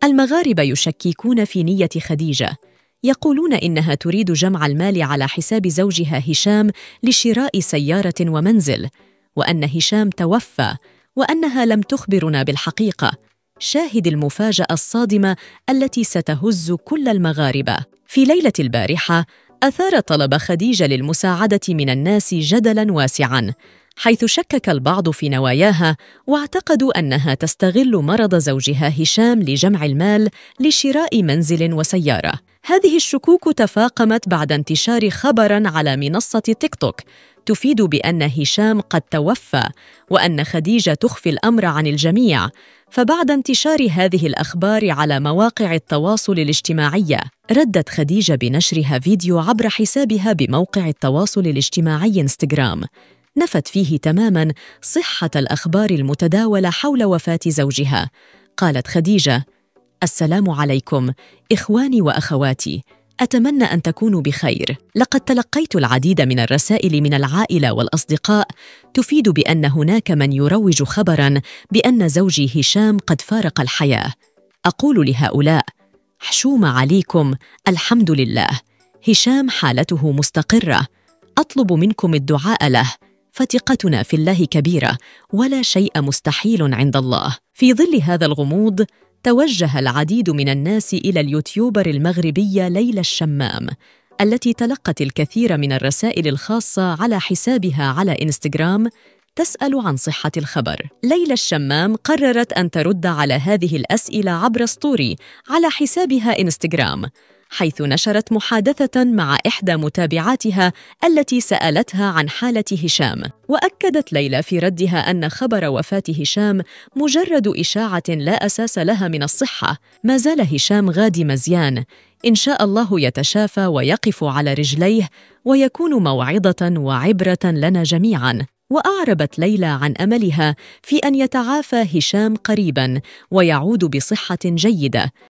المغاربة يشككون في نية خديجة، يقولون إنها تريد جمع المال على حساب زوجها هشام لشراء سيارة ومنزل، وأن هشام توفى، وأنها لم تخبرنا بالحقيقة. شاهد المفاجأة الصادمة التي ستهز كل المغاربة. في ليلة البارحة أثار طلب خديجة للمساعدة من الناس جدلاً واسعاً، حيث شكك البعض في نواياها واعتقدوا أنها تستغل مرض زوجها هشام لجمع المال لشراء منزل وسيارة. هذه الشكوك تفاقمت بعد انتشار خبراً على منصة تيك توك تفيد بأن هشام قد توفى، وأن خديجة تخفي الأمر عن الجميع. فبعد انتشار هذه الأخبار على مواقع التواصل الاجتماعي، ردت خديجة بنشرها فيديو عبر حسابها بموقع التواصل الاجتماعي انستغرام، نفت فيه تماماً صحة الأخبار المتداولة حول وفاة زوجها. قالت خديجة: السلام عليكم إخواني وأخواتي، أتمنى أن تكونوا بخير. لقد تلقيت العديد من الرسائل من العائلة والأصدقاء تفيد بأن هناك من يروج خبراً بأن زوجي هشام قد فارق الحياة. أقول لهؤلاء: حشوم عليكم، الحمد لله، هشام حالته مستقرة، أطلب منكم الدعاء له، فثقتنا في الله كبيرة ولا شيء مستحيل عند الله. في ظل هذا الغموض توجه العديد من الناس إلى اليوتيوبر المغربية ليلى الشمام، التي تلقت الكثير من الرسائل الخاصة على حسابها على إنستغرام تسأل عن صحة الخبر. ليلى الشمام قررت أن ترد على هذه الأسئلة عبر ستوري على حسابها إنستغرام، حيث نشرت محادثة مع إحدى متابعاتها التي سألتها عن حالة هشام. وأكدت ليلى في ردها أن خبر وفاة هشام مجرد إشاعة لا أساس لها من الصحة، ما زال هشام غادي مزيان، إن شاء الله يتشافى ويقف على رجليه ويكون موعظة وعبرة لنا جميعاً. وأعربت ليلى عن أملها في أن يتعافى هشام قريباً ويعود بصحة جيدة،